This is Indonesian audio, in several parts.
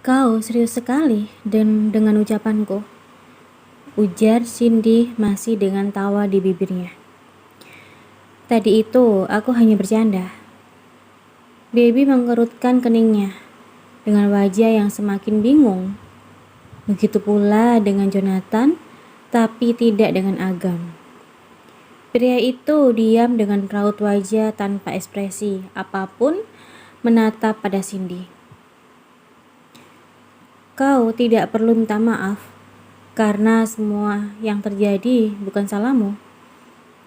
Kau serius sekali dengan ucapanku, ujar Cindy masih dengan tawa di bibirnya. Tadi itu aku hanya bercanda. Baby mengerutkan keningnya dengan wajah yang semakin bingung. Begitu pula dengan Jonathan, tapi tidak dengan Agam. Pria itu diam dengan raut wajah tanpa ekspresi apapun menatap pada Cindy. Kau tidak perlu minta maaf, karena semua yang terjadi bukan salahmu.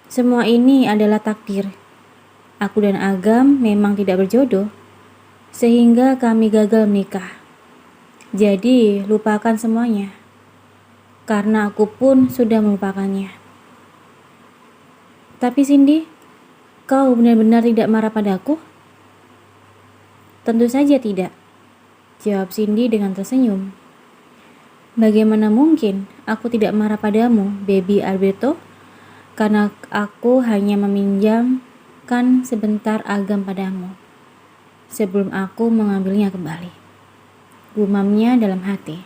Semua ini adalah takdir. Aku dan Agam memang tidak berjodoh, sehingga kami gagal menikah. Jadi, lupakan semuanya, karena aku pun sudah melupakannya. Tapi Cindy, kau benar-benar tidak marah padaku? Tentu saja tidak, jawab Cindy dengan tersenyum. Bagaimana mungkin aku tidak marah padamu, Baby Alberto? Karena aku hanya meminjamkan sebentar Agam padamu sebelum aku mengambilnya kembali. Gumamnya dalam hati.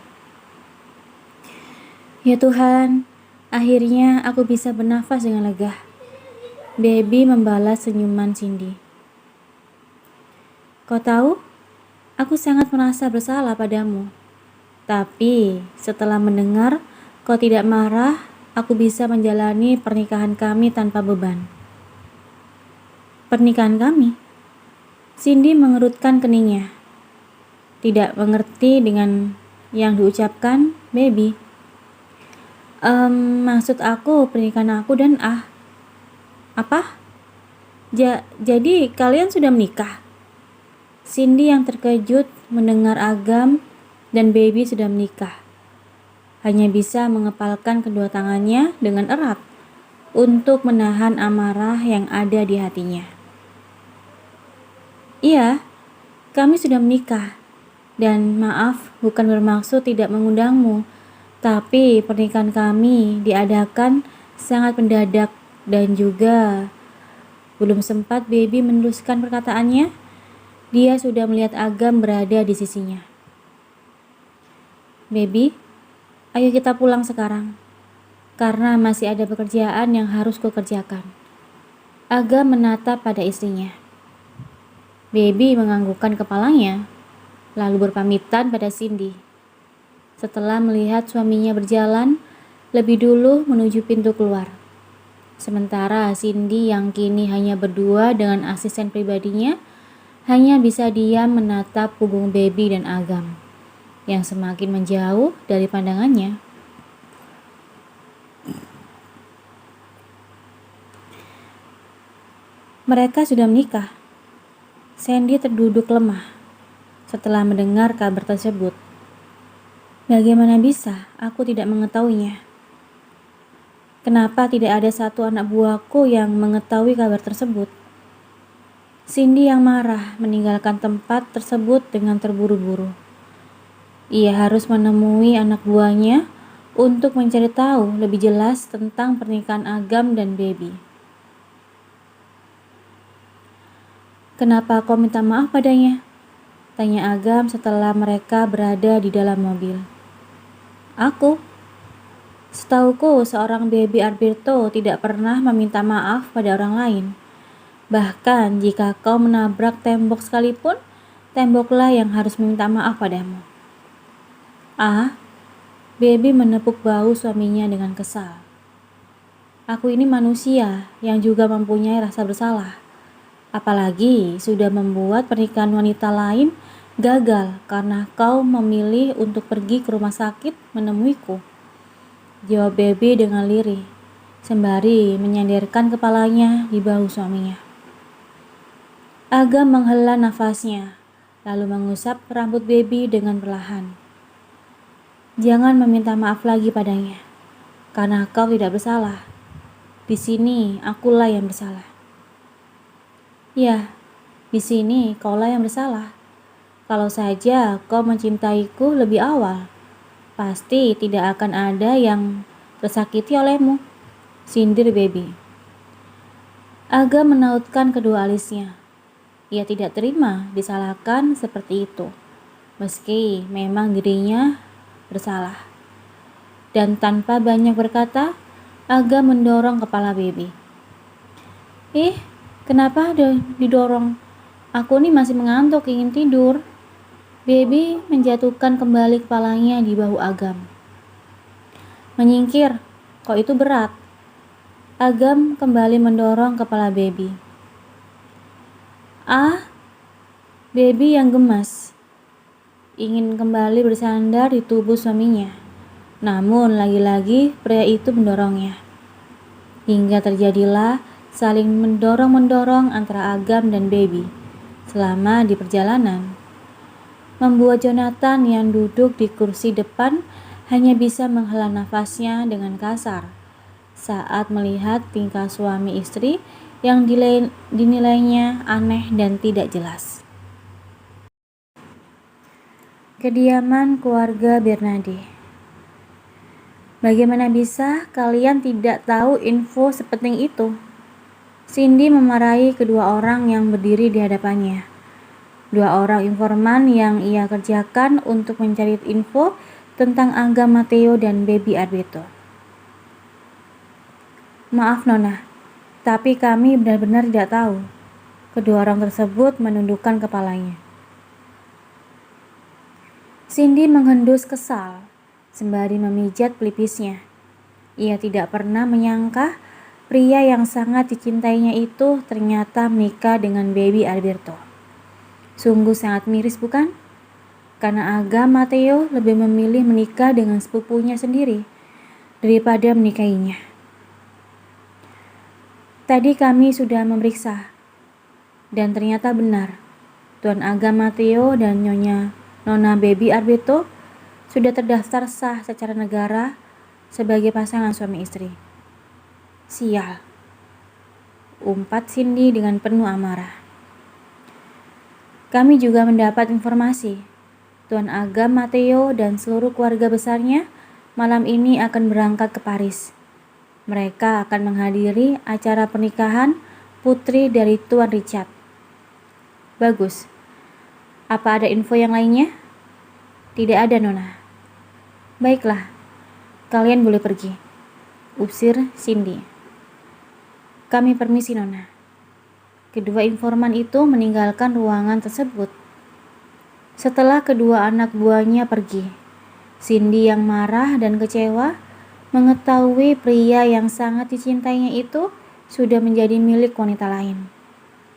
Ya Tuhan, akhirnya aku bisa bernafas dengan lega. Baby membalas senyuman Cindy. Kau tahu, aku sangat merasa bersalah padamu. Tapi setelah mendengar kau tidak marah, aku bisa menjalani pernikahan kami tanpa beban. Pernikahan kami? Cindy mengerutkan keningnya. Tidak mengerti dengan yang diucapkan Baby. Maksud aku pernikahan aku dan Apa? Jadi kalian sudah menikah? Cindy yang terkejut mendengar Agam dan Baby sudah menikah. Hanya bisa mengepalkan kedua tangannya dengan erat untuk menahan amarah yang ada di hatinya. Iya, kami sudah menikah. Dan maaf, bukan bermaksud tidak mengundangmu, tapi pernikahan kami diadakan sangat mendadak dan juga belum sempat Baby meneruskan perkataannya, dia sudah melihat Agam berada di sisinya. Baby, ayo kita pulang sekarang, karena masih ada pekerjaan yang harus kukerjakan. Agam menatap pada istrinya. Baby menganggukkan kepalanya, lalu berpamitan pada Cindy. Setelah melihat suaminya berjalan lebih dulu menuju pintu keluar. Sementara Cindy yang kini hanya berdua dengan asisten pribadinya, hanya bisa diam menatap punggung Baby dan Agam yang semakin menjauh dari pandangannya. Mereka sudah menikah. Sandy terduduk lemah setelah mendengar kabar tersebut. Bagaimana bisa aku tidak mengetahuinya? Kenapa tidak ada satu anak buahku yang mengetahui kabar tersebut? Cindy yang marah meninggalkan tempat tersebut dengan terburu-buru. Ia harus menemui anak buahnya untuk mencari tahu lebih jelas tentang pernikahan Agam dan Baby. Kenapa kau minta maaf padanya? Tanya Agam setelah mereka berada di dalam mobil. Aku? Setauku seorang Baby Alberto tidak pernah meminta maaf pada orang lain. Bahkan jika kau menabrak tembok sekalipun, temboklah yang harus meminta maaf padamu. Baby menepuk bahu suaminya dengan kesal. Aku ini manusia yang juga mempunyai rasa bersalah. Apalagi sudah membuat pernikahan wanita lain gagal karena kau memilih untuk pergi ke rumah sakit menemuiku. Jawab Baby dengan lirih, sembari menyandarkan kepalanya di bahu suaminya. Agam menghela nafasnya, lalu mengusap rambut Baby dengan perlahan. Jangan meminta maaf lagi padanya, karena kau tidak bersalah. Di sini akulah yang bersalah. Ya, di sini kaulah yang bersalah. Kalau saja kau mencintaiku lebih awal, pasti tidak akan ada yang tersakiti olehmu, sindir Baby. Agam menautkan kedua alisnya. Ia tidak terima disalahkan seperti itu. meski memang dirinya bersalah. Dan tanpa banyak berkata, Aga mendorong kepala Baby. Kenapa didorong? Aku nih masih mengantuk, ingin tidur. Baby menjatuhkan kembali kepalanya di bahu Agam. Menyingkir, kok itu berat? Agam kembali mendorong kepala Baby. Baby yang gemas, ingin kembali bersandar di tubuh suaminya. Namun lagi-lagi pria itu mendorongnya. Hingga terjadilah saling mendorong-mendorong antara Agam dan Baby selama di perjalanan. Membuat Jonathan yang duduk di kursi depan hanya bisa menghela nafasnya dengan kasar saat melihat tingkah suami istri yang dinilainya aneh dan tidak jelas. Kediaman keluarga Bernade. Bagaimana bisa kalian tidak tahu info sepenting itu? Cindy memarahi kedua orang yang berdiri di hadapannya. Dua orang informan yang ia kerjakan untuk mencari info tentang Aga Mateo dan Baby Alberto. Maaf Nona, tapi kami benar-benar tidak tahu. Kedua orang tersebut menundukkan kepalanya. Cindy menghendus kesal sembari memijat pelipisnya. Ia tidak pernah menyangka pria yang sangat dicintainya itu ternyata menikah dengan Baby Alberto. Sungguh sangat miris bukan? Karena Aga Mateo lebih memilih menikah dengan sepupunya sendiri daripada menikahinya. Tadi kami sudah memeriksa dan ternyata benar. Tuan Aga Mateo dan Nona Baby Alberto sudah terdaftar sah secara negara sebagai pasangan suami istri. Sial, umpat Cindy dengan penuh amarah. Kami juga mendapat informasi, Tuan Aga Mateo dan seluruh keluarga besarnya malam ini akan berangkat ke Paris. Mereka akan menghadiri acara pernikahan putri dari Tuan Richard. Bagus. Apa ada info yang lainnya? Tidak ada, Nona. Baiklah, kalian boleh pergi, usir Cindy. Kami permisi, Nona. Kedua informan itu meninggalkan ruangan tersebut. Setelah kedua anak buahnya pergi, Cindy yang marah dan kecewa mengetahui pria yang sangat dicintainya itu sudah menjadi milik wanita lain.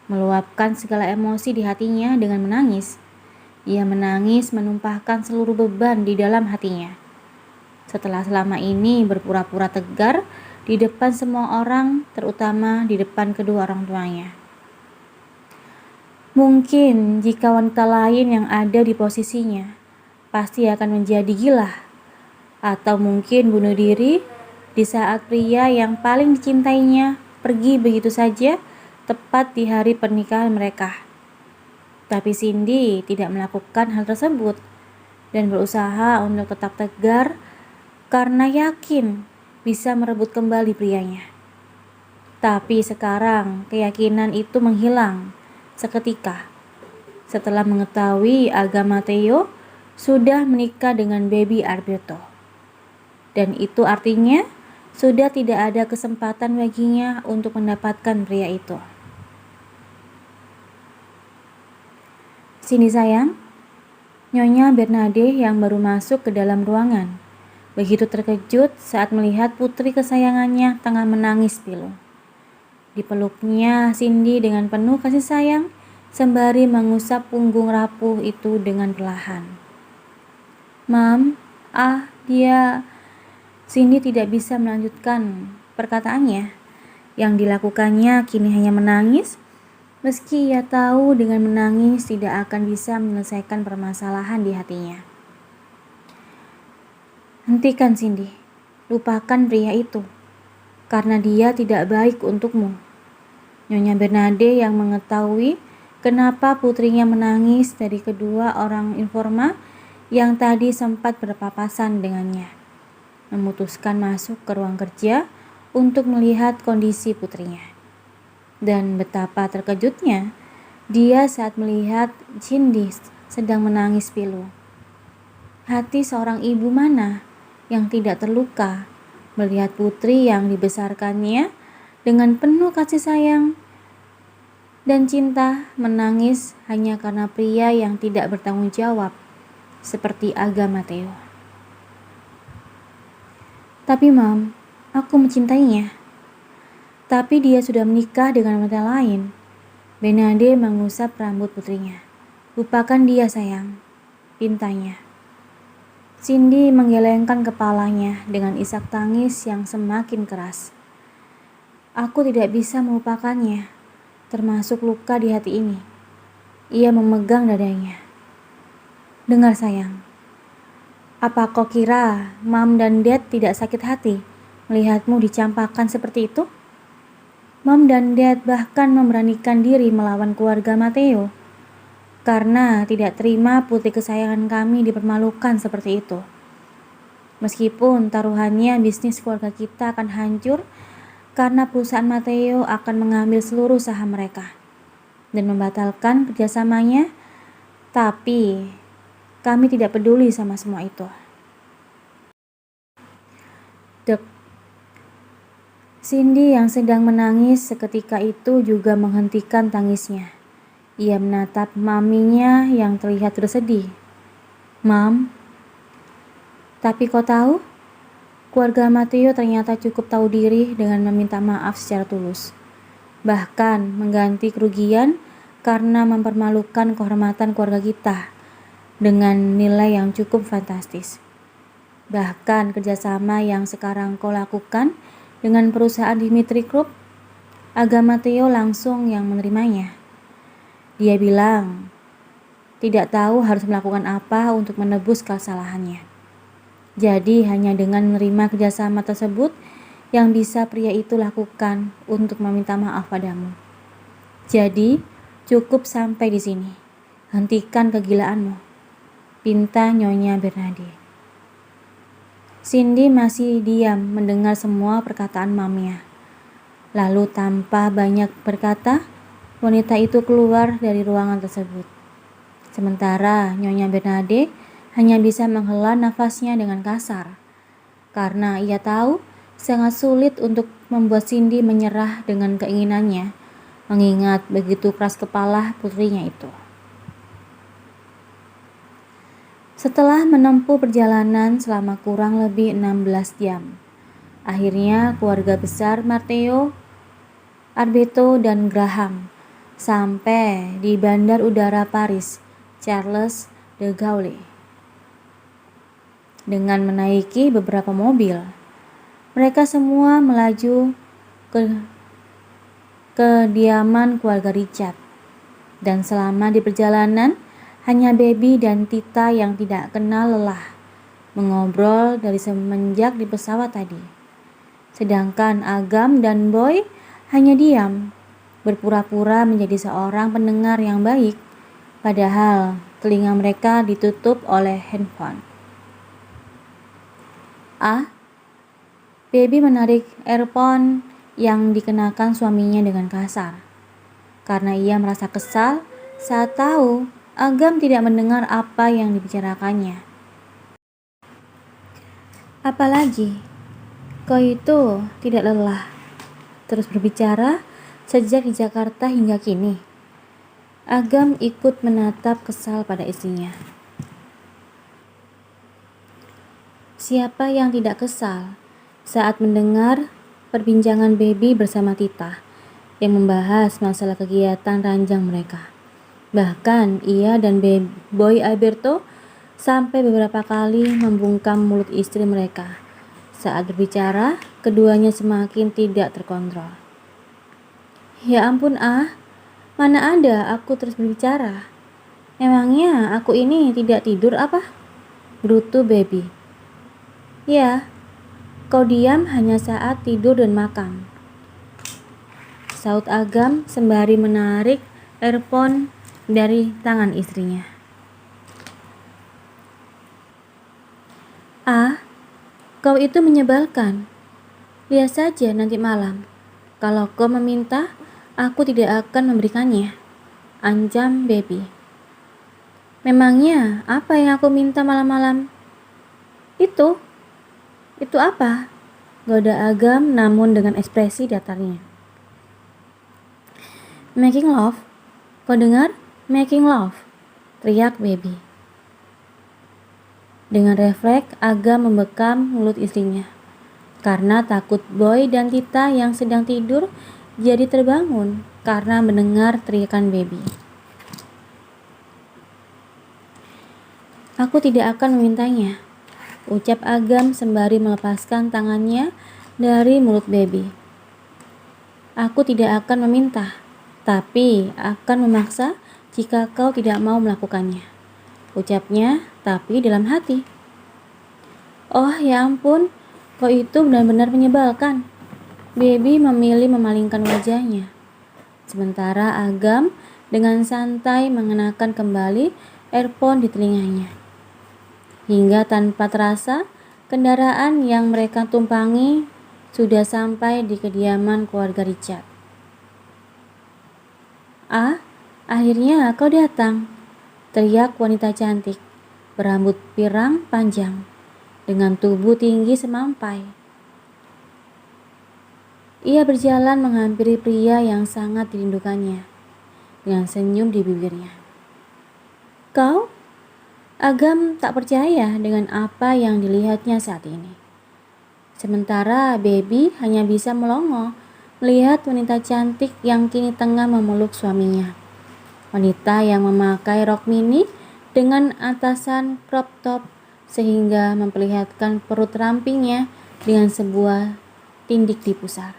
Meluapkan segala emosi di hatinya dengan menangis. Ia menangis menumpahkan seluruh beban di dalam hatinya. Setelah selama ini berpura-pura tegar di depan semua orang, terutama di depan kedua orang tuanya. Mungkin jika wanita lain yang ada di posisinya, pasti akan menjadi gila. Atau mungkin bunuh diri di saat pria yang paling dicintainya pergi begitu saja tepat di hari pernikahan mereka. Tapi Cindy tidak melakukan hal tersebut dan berusaha untuk tetap tegar karena yakin bisa merebut kembali prianya. Tapi sekarang keyakinan itu menghilang seketika setelah mengetahui Aga Mateo sudah menikah dengan Baby Alberto. Dan itu artinya sudah tidak ada kesempatan baginya untuk mendapatkan pria itu. Cindy sayang, Nyonya Bernade yang baru masuk ke dalam ruangan begitu terkejut saat melihat putri kesayangannya tengah menangis pilu. Dipeluknya Cindy dengan penuh kasih sayang sembari mengusap punggung rapuh itu dengan perlahan. Mam, dia... Cindy tidak bisa melanjutkan perkataannya. Yang dilakukannya kini hanya menangis. Meski ia tahu dengan menangis tidak akan bisa menyelesaikan permasalahan di hatinya. Hentikan Cindy, lupakan pria itu, karena dia tidak baik untukmu. Nyonya Bernade yang mengetahui kenapa putrinya menangis dari kedua orang informa yang tadi sempat berpapasan dengannya, memutuskan masuk ke ruang kerja untuk melihat kondisi putrinya. Dan betapa terkejutnya dia saat melihat Cindy sedang menangis pilu. Hati seorang ibu mana yang tidak terluka melihat putri yang dibesarkannya dengan penuh kasih sayang dan cinta menangis hanya karena pria yang tidak bertanggung jawab seperti Aga Mateo. Tapi Mam, aku mencintainya. Tapi dia sudah menikah dengan wanita lain. Bernarde mengusap rambut putrinya. Lupakan dia sayang, pintanya. Cindy menggelengkan kepalanya dengan isak tangis yang semakin keras. Aku tidak bisa melupakannya, termasuk luka di hati ini. Ia memegang dadanya. Dengar sayang, apa kau kira Mam dan Dad tidak sakit hati melihatmu dicampakkan seperti itu? Mam dan Dad bahkan memberanikan diri melawan keluarga Mateo karena tidak terima putri kesayangan kami dipermalukan seperti itu. Meskipun taruhannya bisnis keluarga kita akan hancur karena perusahaan Mateo akan mengambil seluruh saham mereka dan membatalkan kerjasamanya, tapi kami tidak peduli sama semua itu. Dek. Cindy yang sedang menangis seketika itu juga menghentikan tangisnya. Ia menatap maminya yang terlihat bersedih. Mam, tapi kau tahu? Keluarga Mateo ternyata cukup tahu diri dengan meminta maaf secara tulus. Bahkan mengganti kerugian karena mempermalukan kehormatan keluarga kita dengan nilai yang cukup fantastis. Bahkan kerjasama yang sekarang kau lakukan dengan perusahaan Dimitri Group, Aga Mateo langsung yang menerimanya. Dia bilang tidak tahu harus melakukan apa untuk menebus kesalahannya. Jadi hanya dengan menerima kerjasama tersebut yang bisa pria itu lakukan untuk meminta maaf padamu. Jadi cukup sampai di sini. Hentikan kegilaanmu, pinta Nyonya Bernarde. Cindy masih diam mendengar semua perkataan mamnya. Lalu tanpa banyak berkata, wanita itu keluar dari ruangan tersebut. Sementara Nyonya Bernarde hanya bisa menghela nafasnya dengan kasar, karena ia tahu sangat sulit untuk membuat Cindy menyerah dengan keinginannya, mengingat begitu keras kepala putrinya itu. Setelah menempuh perjalanan selama kurang lebih 16 jam, akhirnya keluarga besar Mateo, Alberto, dan Graham sampai di Bandar Udara Paris Charles de Gaulle. Dengan menaiki beberapa mobil, mereka semua melaju ke kediaman keluarga Richard. Dan selama di perjalanan, hanya Baby dan Tita yang tidak kenal lelah mengobrol dari semenjak di pesawat tadi. Sedangkan Agam dan Boy hanya diam, berpura-pura menjadi seorang pendengar yang baik, padahal telinga mereka ditutup oleh handphone. Baby menarik earphone yang dikenakan suaminya dengan kasar, karena ia merasa kesal saat tahu Agam tidak mendengar apa yang dibicarakannya. Apalagi, kau itu tidak lelah terus berbicara sejak di Jakarta hingga kini. Agam ikut menatap kesal pada istrinya. Siapa yang tidak kesal saat mendengar perbincangan Baby bersama Tita yang membahas masalah kegiatan ranjang mereka. Bahkan ia dan Boy Alberto sampai beberapa kali membungkam mulut istri mereka. Saat berbicara, keduanya semakin tidak terkontrol. Ya ampun mana ada aku terus berbicara. Emangnya aku ini tidak tidur apa? Gerutu Baby. Ya, kau diam hanya saat tidur dan makan, saut Agam sembari menarik earphone dari tangan istrinya. Kau itu menyebalkan. Lihat saja nanti malam. Kalau kau meminta, aku tidak akan memberikannya, ancam Baby. Memangnya apa yang aku minta malam-malam? Itu, itu apa? Goda Agam namun dengan ekspresi datarnya. Making love? Kau dengar? Making love, teriak Baby. Dengan refleks, Agam membekam mulut istrinya. Karena takut Boy dan Tita yang sedang tidur jadi terbangun karena mendengar teriakan Baby. Aku tidak akan memintanya, ucap Agam sembari melepaskan tangannya dari mulut Baby. Aku tidak akan meminta, tapi akan memaksa jika kau tidak mau melakukannya, ucapnya tapi dalam hati. Oh ya ampun, kau itu benar-benar menyebalkan. Baby memilih memalingkan wajahnya. Sementara Agam dengan santai mengenakan kembali earphone di telinganya. Hingga tanpa terasa, kendaraan yang mereka tumpangi sudah sampai di kediaman keluarga Richard. Ah, akhirnya kau datang, teriak wanita cantik, berambut pirang panjang, dengan tubuh tinggi semampai. Ia berjalan menghampiri pria yang sangat dirindukannya, dengan senyum di bibirnya. Kau? Agam tak percaya dengan apa yang dilihatnya saat ini. Sementara Baby hanya bisa melongo melihat wanita cantik yang kini tengah memeluk suaminya. Wanita yang memakai rok mini dengan atasan crop top sehingga memperlihatkan perut rampingnya dengan sebuah tindik di pusar.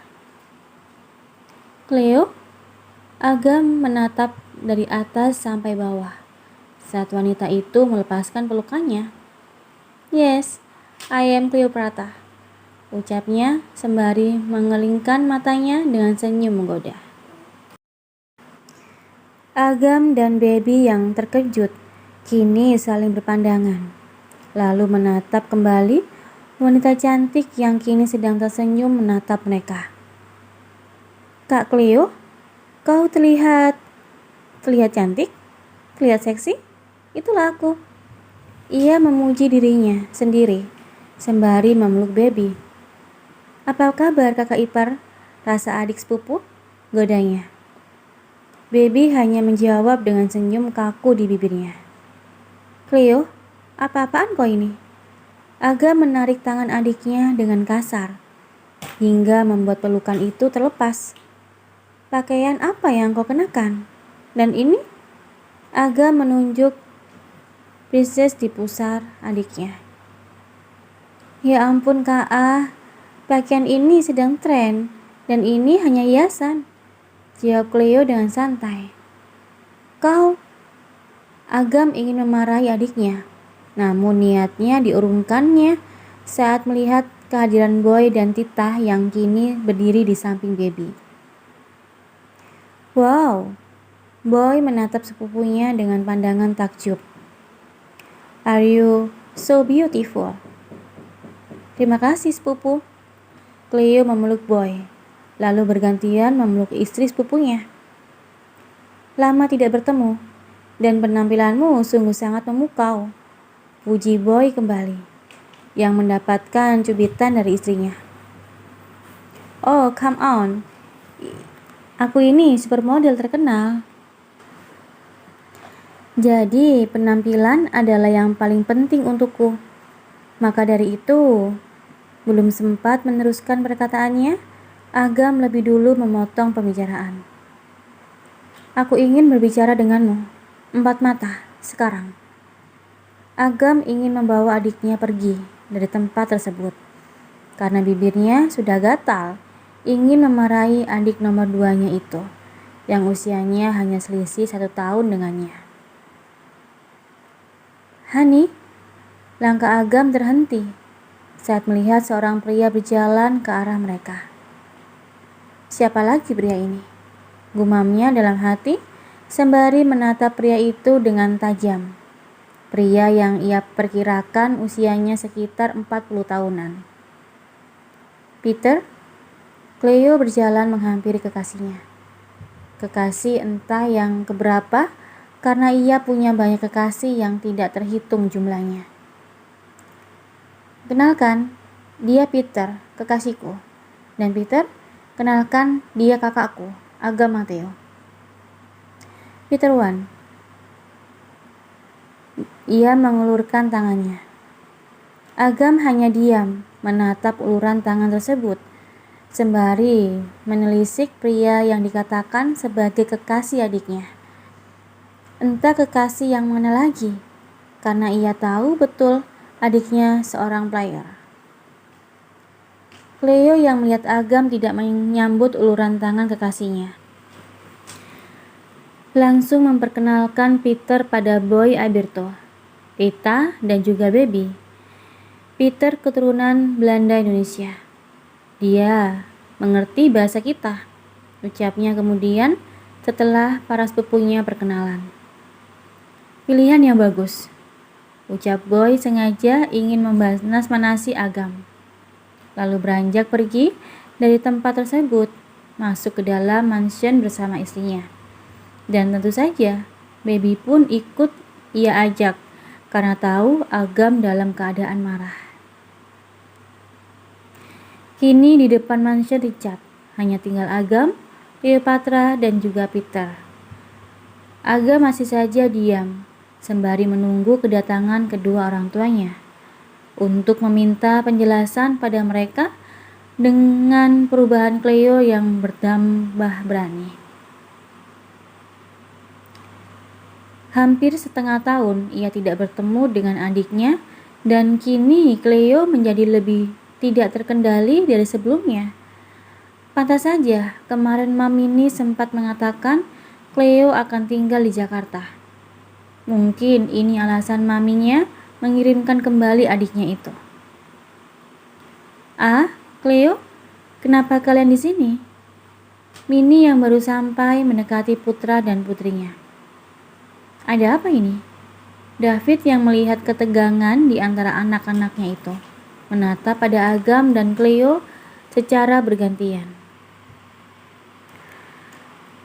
Cleo? Agam menatap dari atas sampai bawah saat wanita itu melepaskan pelukannya. Yes, I am Cleopatra, ucapnya sembari mengelingkan matanya dengan senyum menggoda. Agam dan Baby yang terkejut kini saling berpandangan, lalu menatap kembali wanita cantik yang kini sedang tersenyum menatap mereka. Kak Cleo, kau terlihat cantik, terlihat seksi. Itulah aku. Ia memuji dirinya sendiri sembari memeluk Baby. Apa kabar kakak ipar? Rasa adik sepupu? Godanya. Baby hanya menjawab dengan senyum kaku di bibirnya. Cleo, apa-apaan kau ini? Agam menarik tangan adiknya dengan kasar, hingga membuat pelukan itu terlepas. Pakaian apa yang kau kenakan? Dan ini? Agam menunjuk princess di pusar adiknya. Ya ampun Kak Ah, pakaian ini sedang tren, dan ini hanya hiasan, jawab Cleo dengan santai. Kau? Agam ingin memarahi adiknya, namun niatnya diurungkannya saat melihat kehadiran Boy dan Tita yang kini berdiri di samping Baby. Wow, Boy menatap sepupunya dengan pandangan takjub. Are you so beautiful? Terima kasih sepupu. Cleo memeluk Boy, lalu bergantian memeluk istri sepupunya. Lama tidak bertemu, dan penampilanmu sungguh sangat memukau, puji Boy kembali, yang mendapatkan cubitan dari istrinya. Oh, come on. Aku ini supermodel terkenal. Jadi, penampilan adalah yang paling penting untukku. Maka dari itu, belum sempat meneruskan perkataannya, Agam lebih dulu memotong pembicaraan. Aku ingin berbicara denganmu, empat mata, sekarang. Agam ingin membawa adiknya pergi dari tempat tersebut, karena bibirnya sudah gatal, ingin memarahi adik nomor 2-nya itu, yang usianya hanya selisih 1 tahun dengannya. Hani, langkah Agam terhenti saat melihat seorang pria berjalan ke arah mereka. Siapa lagi pria ini? Gumamnya dalam hati sembari menatap pria itu dengan tajam. Pria yang ia perkirakan usianya sekitar 40 tahunan. Peter, Cleo berjalan menghampiri kekasihnya. Kekasih entah yang keberapa karena ia punya banyak kekasih yang tidak terhitung jumlahnya. Kenalkan, dia Peter, kekasihku. Dan Peter, kenalkan dia kakakku, Agam Matteo. Peter Wan. Ia mengulurkan tangannya. Agam hanya diam, menatap uluran tangan tersebut, sembari menelisik pria yang dikatakan sebagai kekasih adiknya. Entah kekasih yang mana lagi, karena ia tahu betul adiknya seorang player. Cleo yang melihat Agam tidak menyambut uluran tangan kekasihnya, langsung memperkenalkan Peter pada Boy Alberto, Rita, dan juga Baby. Peter keturunan Belanda Indonesia. Dia mengerti bahasa kita, ucapnya kemudian setelah para sepupunya perkenalan. Pilihan yang bagus, ucap Boy sengaja ingin membanas-manasi Agam. Lalu beranjak pergi dari tempat tersebut, masuk ke dalam mansion bersama istrinya. Dan tentu saja, Baby pun ikut ia ajak karena tahu Agam dalam keadaan marah. Kini di depan mansion Richard, hanya tinggal Agam, Cleopatra, dan juga Peter. Agam masih saja diam, sembari menunggu kedatangan kedua orang tuanya untuk meminta penjelasan pada mereka dengan perubahan Cleo yang bertambah berani. Hampir setengah tahun ia tidak bertemu dengan adiknya, dan kini Cleo menjadi lebih tidak terkendali dari sebelumnya. Pantas saja kemarin Mamini sempat mengatakan Cleo akan tinggal di Jakarta. Mungkin ini alasan maminya mengirimkan kembali adiknya itu. Ah, Cleo, kenapa kalian di sini? Mini yang baru sampai mendekati putra dan putrinya. Ada apa ini? David yang melihat ketegangan di antara anak-anaknya itu, menatap pada Agam dan Cleo secara bergantian.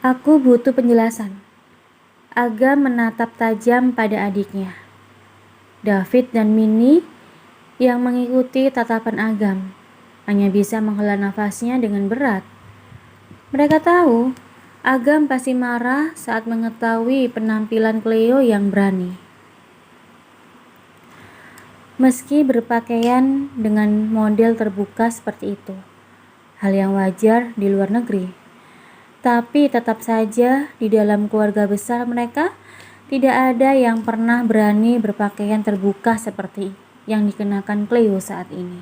Aku butuh penjelasan. Agam menatap tajam pada adiknya. David dan Mini yang mengikuti tatapan Agam hanya bisa menghela nafasnya dengan berat. Mereka tahu Agam pasti marah saat mengetahui penampilan Cleo yang berani. Meski berpakaian dengan model terbuka seperti itu, hal yang wajar di luar negeri. Tapi tetap saja di dalam keluarga besar mereka tidak ada yang pernah berani berpakaian terbuka seperti yang dikenakan Cleo saat ini.